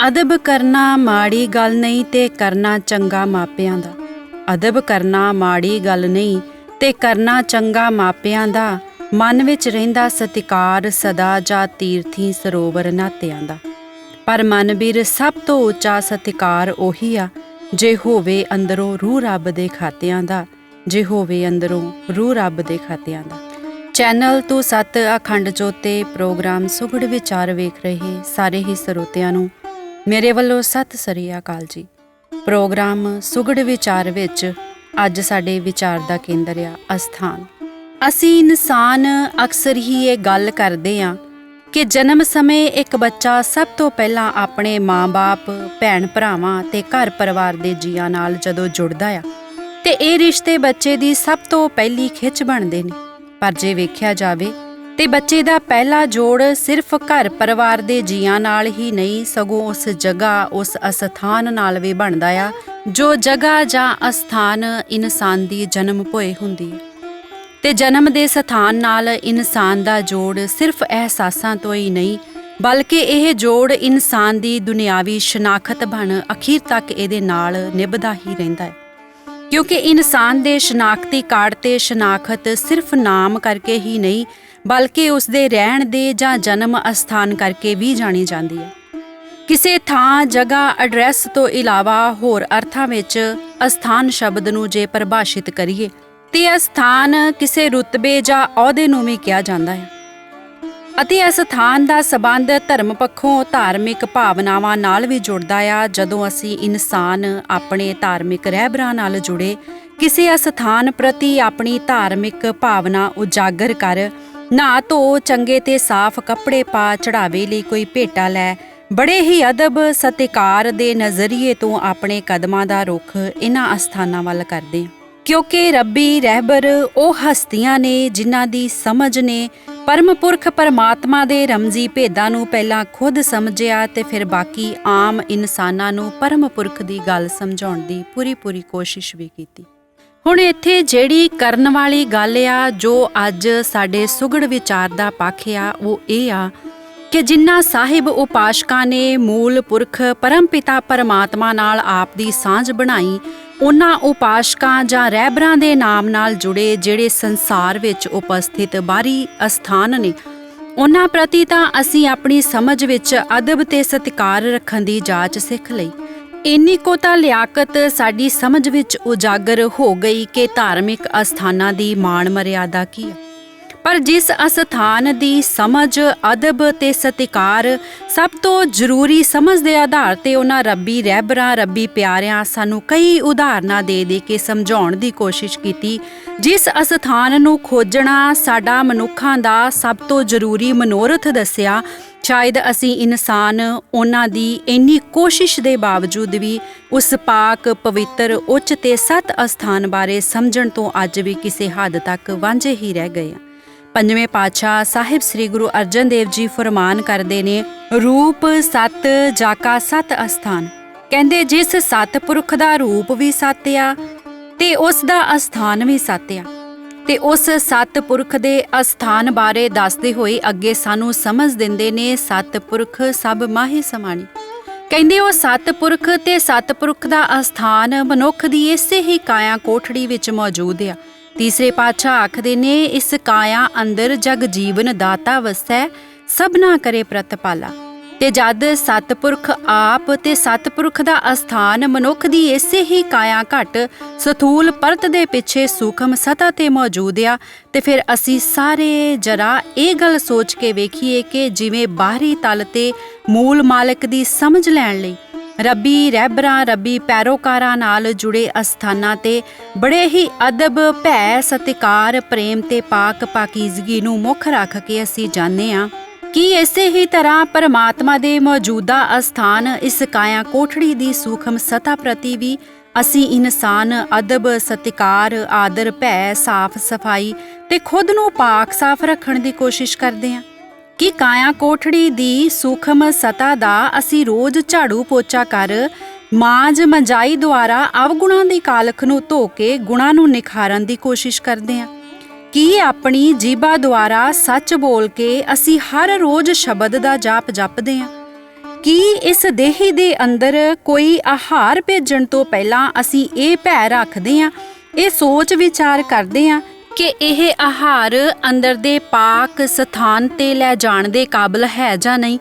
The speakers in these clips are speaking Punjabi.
ਅਦਬ ਕਰਨਾ ਮਾੜੀ ਗੱਲ ਨਹੀਂ ਤੇ ਕਰਨਾ ਚੰਗਾ ਮਾਪਿਆਂ ਦਾ। ਅਦਬ ਕਰਨਾ ਮਾੜੀ ਗੱਲ ਨਹੀਂ ਤੇ ਕਰਨਾ ਚੰਗਾ ਮਾਪਿਆਂ ਦਾ। ਮਨ ਵਿੱਚ ਰਹਿੰਦਾ ਸਤਿਕਾਰ ਸਦਾ ਜਾ ਤੀਰਥੀ ਸਰੋਵਰ ਨਾਤਿਆਂ ਦਾ। ਪਰ ਮਨ ਵੀਰ ਸਭ ਤੋਂ ਉੱਚਾ ਸਤਿਕਾਰ ਉਹੀ ਆ ਜੇ ਹੋਵੇ ਅੰਦਰੋਂ ਰੂਹ ਰੱਬ ਦੇ ਖਾਤਿਆਂ ਦਾ। ਜੇ ਹੋਵੇ ਅੰਦਰੋਂ ਰੂਹ ਰੱਬ ਦੇ ਖਾਤਿਆਂ ਦਾ। ਚੈਨਲ ਤੋਂ ਸੱਤ ਅਖੰਡ ਜੋਤੇ ਪ੍ਰੋਗਰਾਮ ਸੁਗੜ ਵਿਚਾਰ ਵੇਖ ਰਹੇ ਸਾਰੇ ਹੀ ਸਰੋਤਿਆਂ ਨੂੰ ਮੇਰੇ ਵੱਲੋਂ ਸਤਿ ਸ੍ਰੀ ਅਕਾਲ ਜੀ। ਪ੍ਰੋਗਰਾਮ ਸੁਗੜ ਵਿਚਾਰ ਵਿੱਚ ਅੱਜ ਸਾਡੇ ਵਿਚਾਰ ਦਾ ਕੇਂਦਰ ਆ ਅਸਥਾਨ। ਅਸੀਂ ਇਨਸਾਨ ਅਕਸਰ ਹੀ ਇਹ ਗੱਲ ਕਰਦੇ ਹਾਂ ਕਿ ਜਨਮ ਸਮੇਂ ਇੱਕ ਬੱਚਾ ਸਭ ਤੋਂ ਪਹਿਲਾਂ ਆਪਣੇ ਮਾਂ-ਬਾਪ, ਭੈਣ ਭਰਾਵਾਂ ਤੇ ਘਰ ਪਰਿਵਾਰ ਦੇ ਜੀਆਂ ਨਾਲ ਜਦੋਂ ਜੁੜਦਾ ਆ ਤੇ ਇਹ ਰਿਸ਼ਤੇ ਬੱਚੇ ਦੀ ਸਭ ਤੋਂ ਪਹਿਲੀ ਖਿੱਚ ਬਣਦੇ ਨੇ। ਪਰ ਜੇ ਵੇਖਿਆ ਜਾਵੇ ਤੇ ਬੱਚੇ ਦਾ ਪਹਿਲਾ ਜੋੜ ਸਿਰਫ ਘਰ ਪਰਿਵਾਰ ਦੇ ਜੀਆਂ ਨਾਲ ਹੀ ਨਹੀਂ, ਸਗੋਂ ਉਸ ਜਗ੍ਹਾ, ਉਸ ਅਸਥਾਨ ਨਾਲ ਵੀ ਬਣਦਾ ਆ ਜੋ ਜਗ੍ਹਾ ਜਾਂ ਅਸਥਾਨ ਇਨਸਾਨ ਦੀ ਜਨਮ ਭੋਏ ਹੁੰਦੀ ਹੈ। ਤੇ ਜਨਮ ਦੇ ਸਥਾਨ ਨਾਲ ਇਨਸਾਨ ਦਾ ਜੋੜ ਸਿਰਫ ਅਹਿਸਾਸਾਂ ਤੋਂ ਹੀ ਨਹੀਂ, ਬਲਕਿ ਇਹ ਜੋੜ ਇਨਸਾਨ ਦੀ ਦੁਨਿਆਵੀ ਸ਼ਨਾਖਤ ਬਣ ਅਖੀਰ ਤੱਕ ਇਹਦੇ ਨਾਲ ਨਿਭਦਾ ਹੀ ਰਹਿੰਦਾ ਹੈ। ਕਿਉਂਕਿ ਇਨਸਾਨ ਦੇ ਸ਼ਨਾਖਤੀ ਕਾਰਡ ਤੇ ਸ਼ਨਾਖਤ ਸਿਰਫ ਨਾਮ ਕਰਕੇ ਹੀ ਨਹੀਂ, ਬਲਕਿ ਉਸਦੇ ਰਹਿਣ ਦੇ ਜਾਂ ਜਨਮ ਅਸਥਾਨ ਕਰਕੇ ਵੀ ਜਾਣੀ ਜਾਂਦੀ ਹੈ। ਕਿਸੇ ਥਾਂ, ਜਗ੍ਹਾ, ਐਡਰੈਸ ਤੋਂ ਇਲਾਵਾ ਹੋਰ ਅਰਥਾਂ ਵਿੱਚ ਅਸਥਾਨ ਸ਼ਬਦ ਨੂੰ ਜੇ ਪਰਿਭਾਸ਼ਿਤ ਕਰੀਏ ਤੇ ਅਸਥਾਨ ਕਿਸੇ ਰੁਤਬੇ ਜਾਂ ਅਹੁਦੇ ਨੂੰ ਵੀ ਕਿਹਾ ਜਾਂਦਾ ਹੈ। ਅਤੇ ਇਸ ਸਥਾਨ ਦਾ ਸਬੰਧ ਧਰਮ ਪੱਖੋਂ ਧਾਰਮਿਕ ਭਾਵਨਾਵਾਂ ਨਾਲ ਵੀ ਜੁੜਦਾ ਆ। ਜਦੋਂ ਅਸੀਂ ਇਨਸਾਨ ਆਪਣੇ ਧਾਰਮਿਕ ਰਹਿਬਰਾਂ ਨਾਲ ਜੁੜੇ, ਕਿਸੇ ਅਸਥਾਨ ਪ੍ਰਤੀ ਆਪਣੀ ਧਾਰਮਿਕ ਭਾਵਨਾ ਉਜਾਗਰ ਕਰ, ਨਹਾ ਧੋ, ਚੰਗੇ ਤੇ ਸਾਫ਼ ਕੱਪੜੇ ਪਾ, ਚੜਾਵੇ ਲਈ ਕੋਈ ਭੇਟਾ ਲੈ, ਬੜੇ ਹੀ ਅਦਬ ਸਤਿਕਾਰ ਦੇ ਨਜ਼ਰੀਏ ਤੋਂ ਆਪਣੇ ਕਦਮਾਂ ਦਾ ਰੁਖ ਇਹਨਾਂ ਅਸਥਾਨਾਂ ਵੱਲ ਕਰਦੇ ਹਾਂ। ਕਿਉਂਕਿ ਰੱਬੀ ਰਹਿਬਰ ਉਹ ਹਸਤੀਆਂ ਨੇ ਜਿਨ੍ਹਾਂ ਦੀ ਸਮਝ ਨੇ ਪਰਮ ਪੁਰਖ ਪਰਮਾਤਮਾ ਦੇ ਰਮਜ਼ੀ ਭੇਦਾਂ ਨੂੰ ਪਹਿਲਾਂ ਖੁਦ ਸਮਝਿਆ ਤੇ ਫਿਰ ਬਾਕੀ ਆਮ ਇਨਸਾਨਾਂ ਨੂੰ ਪਰਮ ਪੁਰਖ ਦੀ ਗੱਲ ਸਮਝਾਉਣ ਦੀ ਪੂਰੀ ਕੋਸ਼ਿਸ਼ ਵੀ ਕੀਤੀ। ਹੁਣ ਇੱਥੇ ਜਿਹੜੀ ਕਰਨ ਵਾਲੀ ਗੱਲ ਆ, ਜੋ ਅੱਜ ਸਾਡੇ ਸੁਗੜ ਵਿਚਾਰ ਦਾ ਪੱਖ ਆ, ਉਹ ਇਹ ਆ ਕਿ ਜਿਨ੍ਹਾਂ ਸਾਹਿਬ ਉਪਾਸ਼ਕਾਂ ਨੇ ਮੂਲ ਪੁਰਖ ਪਰਮ ਪਿਤਾ ਪਰਮਾਤਮਾ ਨਾਲ ਆਪ ਦੀ ਸਾਂਝ ਬਣਾਈ, ਉਹਨਾਂ ਉਪਾਸ਼ਕਾਂ ਜਾਂ ਰਹਿਬਰਾਂ ਦੇ ਨਾਮ ਨਾਲ ਜੁੜੇ ਜਿਹੜੇ ਸੰਸਾਰ ਵਿੱਚ ਉਪਸਥਿਤ ਬਾਹਰੀ ਅਸਥਾਨ ਨੇ, ਉਹਨਾਂ ਪ੍ਰਤੀ ਤਾਂ ਅਸੀਂ ਆਪਣੀ ਸਮਝ ਵਿੱਚ ਅਦਬ ਤੇ ਸਤਿਕਾਰ ਰੱਖਣ ਦੀ ਜਾਚ ਸਿੱਖ ਲਈ। ਇੰਨੀ ਕੋ ਤਾਂ ਲਿਆਕਤ ਸਾਡੀ ਸਮਝ ਵਿੱਚ ਉਜਾਗਰ ਹੋ ਗਈ ਕਿ ਧਾਰਮਿਕ ਅਸਥਾਨਾਂ ਦੀ ਮਾਣ ਮਰਿਆਦਾ ਕੀ ਹੈ। ਪਰ ਜਿਸ ਅਸਥਾਨ ਦੀ ਸਮਝ, ਅਦਬ ਤੇ ਸਤਿਕਾਰ ਸਭ ਤੋਂ ਜ਼ਰੂਰੀ ਸਮਝ ਦੇ ਆਧਾਰ ਤੇ ਉਹਨਾਂ ਰੱਬੀ ਰਹਿਬਰਾਂ, ਰੱਬੀ ਪਿਆਰਿਆਂ ਸਾਨੂੰ ਕਈ ਉਦਾਹਰਨਾਂ ਦੇ ਕੇ ਸਮਝਾਉਣ ਦੀ ਕੋਸ਼ਿਸ਼ ਕੀਤੀ। ਜਿਸ ਅਸਥਾਨ ਨੂੰ ਖੋਜਣਾ ਸਾਡਾ ਮਨੁੱਖਾਂ ਦਾ ਸਭ ਤੋਂ ਜ਼ਰੂਰੀ ਮਨੋਰਥ ਦੱਸਿਆ, ਸ਼ਾਇਦ ਅਸੀਂ ਇਨਸਾਨ ਉਹਨਾਂ ਦੀ ਇੰਨੀ ਕੋਸ਼ਿਸ਼ ਦੇ ਬਾਵਜੂਦ ਵੀ ਉਸ ਪਾਕ, ਪਵਿੱਤਰ, ਉੱਚ ਤੇ ਸਤ ਅਸਥਾਨ ਬਾਰੇ ਸਮਝਣ ਤੋਂ ਅੱਜ ਵੀ ਕਿਸੇ ਹੱਦ ਤੱਕ ਵਾਂਝੇ ਹੀ ਰਹਿ ਗਏ ਹਾਂ। ਪੰਜਵੇਂ ਪਾਤਸ਼ਾਹ ਸਾਹਿਬ ਸ੍ਰੀ ਗੁਰੂ ਅਰਜਨ ਦੇਵ ਜੀ ਫਰਮਾਨ ਕਰਦੇ ਨੇ, ਰੂਪ ਸਤ ਜਾਕਾ ਸਤ ਅਸਥਾਨ। ਕਹਿੰਦੇ ਜਿਸ ਸਤ ਪੁਰਖ ਦਾ ਰੂਪ ਵੀ ਸਤ ਆ ਤੇ ਉਸ ਦਾ ਅਸਥਾਨ ਵੀ ਸਤ ਆ। ਤੇ ਉਸ ਸਤ ਪੁਰਖ ਦੇ ਅਸਥਾਨ ਬਾਰੇ ਦੱਸਦੇ ਹੋਏ ਅੱਗੇ ਸਾਨੂੰ ਸਮਝ ਦਿੰਦੇ ਨੇ, ਸਤ ਪੁਰਖ ਸਭ ਮਾਹੇ ਸਮਾਣੀ। ਕਹਿੰਦੇ ਉਹ ਸਤ ਪੁਰਖ ਤੇ ਸਤ ਪੁਰਖ ਦਾ ਅਸਥਾਨ ਮਨੁੱਖ ਦੀ ਇਸੇ ਹੀ ਕਾਇਆ ਕੋਠੜੀ ਵਿੱਚ ਮੌਜੂਦ ਆ। ਤੀਸਰੇ ਪਾਤਸ਼ਾਹ ਆਖਦੇ ਨੇ, ਇਸ ਕਾਇਆ ਅੰਦਰ ਜਗ ਜੀਵਨ ਦਾਤਾ ਵਸੈ, ਸਭਨਾ ਕਰੇ ਪ੍ਰਤਪਾਲਾ। ਤੇ ਜਦ ਸਤਪੁਰਖ ਆਪ ਤੇ ਸਤਪੁਰਖ ਦਾ ਅਸਥਾਨ ਮਨੁੱਖ ਦੀ ਇਸੇ ਹੀ ਕਾਇਆ ਘਟ ਸਥੂਲ ਪਰਤ ਦੇ ਪਿੱਛੇ ਸੂਖਮ ਸਤਾ ਤੇ ਮੌਜੂਦ ਆ, ਤੇ ਫਿਰ ਅਸੀਂ ਸਾਰੇ ਜਰਾ ਇਹ ਗੱਲ ਸੋਚ ਕੇ ਵੇਖੀਏ ਕਿ ਜਿਵੇਂ ਬਾਹਰੀ ਤਲ ਤੇ ਮੂਲ ਮਾਲਕ ਦੀ ਸਮਝ ਲੈਣ ਲਈ ਰੱਬੀ ਰਹਿਬਰਾਂ, ਰੱਬੀ ਪੈਰੋਕਾਰਾਂ ਨਾਲ ਜੁੜੇ ਅਸਥਾਨਾਂ ਤੇ ਬੜੇ ਹੀ ਅਦਬ, ਭੈ, ਸਤਿਕਾਰ, ਪ੍ਰੇਮ ਤੇ ਪਾਕ ਪਾਕੀਜ਼ਗੀ ਨੂੰ ਮੁੱਖ ਰੱਖ ਕੇ ਅਸੀਂ ਜਾਂਦੇ ਹਾਂ ਕਿ ਇਸੇ ਹੀ ਤਰ੍ਹਾਂ ਪਰਮਾਤਮਾ ਦੇ ਮੌਜੂਦਾ ਅਸਥਾਨ ਇਸ ਕਾਇਆ ਕੋਠੜੀ ਦੀ ਸੂਖਮ ਸਤਾ ਪ੍ਰਤੀ ਵੀ ਅਸੀਂ ਇਨਸਾਨ ਅਦਬ, ਸਤਿਕਾਰ, ਆਦਰ, ਭੈ, ਸਾਫ਼ ਸਫਾਈ ਤੇ ਖੁਦ ਨੂੰ ਪਾਕ ਸਾਫ਼ ਰੱਖਣ ਦੀ ਕੋਸ਼ਿਸ਼ ਕਰਦੇ ਹਾਂ। ਕਿ ਕਾਇਆ ਕੋਠੜੀ ਦੀ ਸੂਖਮ ਸਤਾ ਦਾ ਅਸੀਂ ਰੋਜ਼ ਝਾੜੂ ਪੋਚਾ ਕਰ, ਮਾਂਜ ਮੰਜਾਈ ਦੁਆਰਾ ਅਵਗੁਣਾਂ ਦੀ ਕਾਲਖ ਨੂੰ ਧੋ ਕੇ ਗੁਣਾਂ ਨੂੰ ਨਿਖਾਰਨ ਦੀ ਕੋਸ਼ਿਸ਼ ਕਰਦੇ ਹਾਂ। ਕੀ ਆਪਣੀ ਜੀਭਾ ਦੁਆਰਾ ਸੱਚ ਬੋਲ ਕੇ ਅਸੀਂ ਹਰ ਰੋਜ਼ ਸ਼ਬਦ ਦਾ ਜਾਪ ਜਪਦੇ ਹਾਂ? ਕੀ ਇਸ ਦੇਹੀ ਦੇ ਅੰਦਰ ਕੋਈ ਆਹਾਰ ਭੇਜਣ ਤੋਂ ਪਹਿਲਾਂ ਅਸੀਂ ਇਹ ਭੈ ਰੱਖਦੇ ਹਾਂ, ਇਹ ਸੋਚ ਵਿਚਾਰ ਕਰਦੇ ਹਾਂ ਕਿ ਇਹ ਆਹਾਰ ਅੰਦਰ ਦੇ ਪਾਕ ਸਥਾਨ ਤੇ ਲੈ ਜਾਣ ਦੇ ਕਾਬਲ ਹੈ ਜਾਂ ਨਹੀਂ?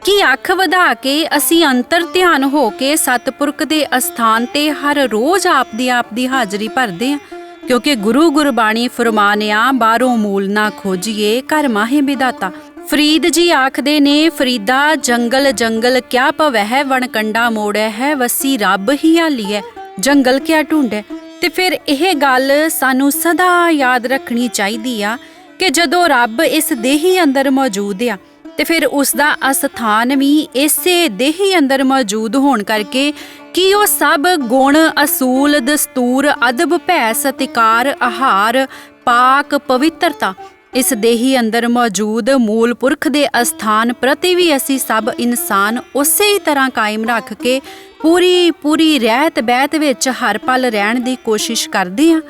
ਕੀ ਅੱਖ ਵਧਾ ਕੇ ਅਸੀਂ ਅੰਤਰ ਧਿਆਨ ਹੋ ਕੇ ਸਤਿਪੁਰਖ ਦੇ ਅਸਥਾਨ ਤੇ ਹਰ ਰੋਜ਼ ਆਪ ਦੀ ਹਾਜ਼ਰੀ ਭਰਦੇ ਹਾਂ? ਕਿਉਂਕਿ ਗੁਰੂ ਗੁਰਬਾਣੀ ਫਰਮਾਨਿਆ ਬਾਹਰੋਂ ਮੂਲ ਨਾ ਖੋਜੀਏ ਘਰ ਮਾਹੇ ਵਿਧਾਤਾ। ਫਰੀਦ ਜੀ ਆਖਦੇ ਨੇ, ਫਰੀਦਾ ਜੰਗਲ ਜੰਗਲ ਕਿਆ ਭਵਹਿ ਵਣਕੰਡਾ ਮੋੜੈ ਹੈ, ਵਸੀ ਰੱਬ ਹੀ ਹਾਲੀਐ ਜੰਗਲ ਕਿਆ ਢੂੰਡੈ। ਤੇ ਫਿਰ ਇਹ ਗੱਲ ਸਾਨੂੰ ਸਦਾ ਯਾਦ ਰੱਖਣੀ ਚਾਹੀਦੀ ਆ ਕਿ ਜਦੋਂ ਰੱਬ ਇਸ ਦੇਹੀ ਅੰਦਰ ਮੌਜੂਦ ਆ ਤੇ ਫਿਰ ਉਸ ਦਾ ਅਸਥਾਨ ਵੀ ਇਸੇ ਦੇਹੀ ਅੰਦਰ ਮੌਜੂਦ ਹੋਣ ਕਰਕੇ ਕੀ ਉਹ ਸਭ ਗੁਣ, ਅਸੂਲ, ਦਸਤੂਰ, ਅਦਬ, ਭੈ, ਸਤਿਕਾਰ, ਆਹਾਰ, ਪਾਕ, ਪਵਿੱਤਰਤਾ ਇਸ ਦੇਹੀ ਅੰਦਰ ਮੌਜੂਦ ਮੂਲ ਪੁਰਖ ਦੇ ਅਸਥਾਨ ਪ੍ਰਤੀ ਵੀ ਅਸੀਂ ਸਭ ਇਨਸਾਨ ਉਸੇ ਹੀ ਤਰ੍ਹਾਂ ਕਾਇਮ ਰੱਖ ਕੇ ਪੂਰੀ ਰਹਿਤ ਬਹਿਤ ਵਿੱਚ ਹਰ ਪਲ ਰਹਿਣ ਦੀ ਕੋਸ਼ਿਸ਼ ਕਰਦੇ ਹਾਂ।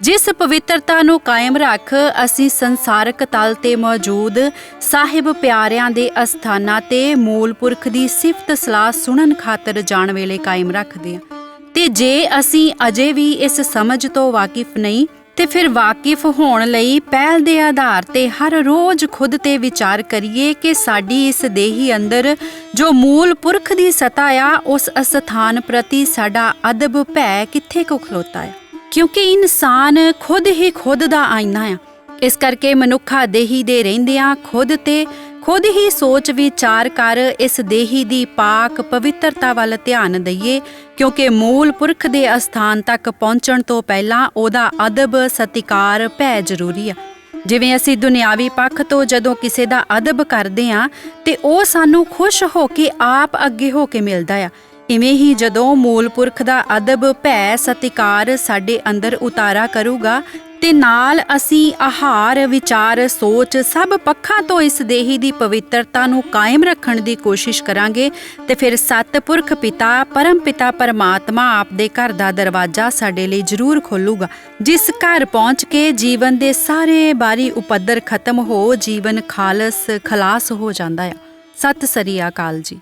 ਜਿਸ ਪਵਿੱਤਰਤਾ ਨੂੰ ਕਾਇਮ ਰੱਖ ਅਸੀਂ ਸੰਸਾਰਕ ਤਲ ਤੇ ਮੌਜੂਦ ਸਾਹਿਬ ਪਿਆਰਿਆਂ ਦੇ ਅਸਥਾਨਾਂ ਤੇ ਮੂਲ ਪੁਰਖ ਦੀ ਸਿਫਤ ਸਲਾਹ ਸੁਣਨ ਖਾਤਰ ਜਾਣ ਵੇਲੇ ਕਾਇਮ ਰੱਖਦੇ ਹਾਂ। ਤੇ ਜੇ ਅਸੀਂ ਅਜੇ ਵੀ ਇਸ ਸਮਝ ਤੋਂ ਵਾਕਿਫ ਨਹੀਂ ਤੇ ਫਿਰ ਵਾਕਿਫ ਹੋਣ ਲਈ ਪਹਿਲ ਦੇ ਆਧਾਰ ਤੇ ਹਰ ਰੋਜ਼ ਖੁਦ ਤੇ ਵਿਚਾਰ ਕਰੀਏ ਕਿ ਸਾਡੀ ਇਸ ਦੇਹੀ ਅੰਦਰ ਜੋ ਮੂਲ ਪੁਰਖ ਦੀ ਸਤਾ ਆ ਉਸ ਅਸਥਾਨ ਪ੍ਰਤੀ ਸਾਡਾ ਅਦਬ, ਭੈ ਕਿੱਥੇ ਕੁ ਖਲੋਤਾ ਆ। ਕਿਉਂਕਿ ਇਨਸਾਨ ਖੁਦ ਹੀ ਖੁਦ ਦਾ ਆਇਨਾ ਆ। ਇਸ ਕਰਕੇ ਮਨੁੱਖਾ ਦੇਹੀ ਦੇ ਰਹਿੰਦਿਆਂ ਖੁਦ ਹੀ ਸੋਚ ਵਿਚਾਰ ਕਰ ਇਸ ਦੇਹੀ ਦੀ ਪਾਕ ਪਵਿੱਤਰਤਾ ਵੱਲ ਧਿਆਨ ਦਈਏ, ਕਿਉਂਕਿ ਮੂਲ ਪੁਰਖ ਦੇ ਅਸਥਾਨ ਤੱਕ ਪਹੁੰਚਣ ਤੋਂ ਪਹਿਲਾਂ ਉਹਦਾ ਅਦਬ, ਸਤਿਕਾਰ, ਭੈ ਜ਼ਰੂਰੀ ਆ। ਜਿਵੇਂ ਅਸੀਂ ਦੁਨਿਆਵੀ ਪੱਖ ਤੋਂ ਜਦੋਂ ਕਿਸੇ ਦਾ ਅਦਬ ਕਰਦੇ ਹਾਂ ਤੇ ਉਹ ਸਾਨੂੰ ਖੁਸ਼ ਹੋ ਕੇ ਆਪ ਅੱਗੇ ਹੋ ਕੇ ਮਿਲਦਾ ਆ, ਇਵੇਂ ਹੀ ਜਦੋਂ ਮੂਲ ਪੁਰਖ ਦਾ ਅਦਬ, ਭੈ, ਸਤਿਕਾਰ ਸਾਡੇ ਅੰਦਰ ਉਤਾਰਾ ਕਰੂਗਾ ਤੇ ਨਾਲ ਅਸੀਂ ਆਹਾਰ, ਵਿਚਾਰ, ਸੋਚ ਸਭ ਪੱਖਾਂ ਤੋਂ ਇਸ ਦੇਹੀ ਦੀ ਪਵਿੱਤਰਤਾ ਨੂੰ ਕਾਇਮ ਰੱਖਣ ਦੀ ਕੋਸ਼ਿਸ਼ ਕਰਾਂਗੇ ਤੇ ਫਿਰ ਸਤਿਪੁਰਖ ਪਿਤਾ, ਪਰਮ ਪਿਤਾ ਪਰਮਾਤਮਾ ਆਪ ਦੇ ਘਰ ਦਾ ਦਰਵਾਜ਼ਾ ਸਾਡੇ ਲਈ ਜ਼ਰੂਰ ਖੋਲੂਗਾ, ਜਿਸ ਘਰ ਪਹੁੰਚ ਕੇ ਜੀਵਨ ਦੇ ਸਾਰੇ ਬਾਰੀ ਉਪੱਦਰ ਖਤਮ ਹੋ ਜੀਵਨ ਖਾਲਸ ਖਲਾਸ ਹੋ ਜਾਂਦਾ ਆ। ਸਤਿ ਸ੍ਰੀ ਅਕਾਲ ਜੀ।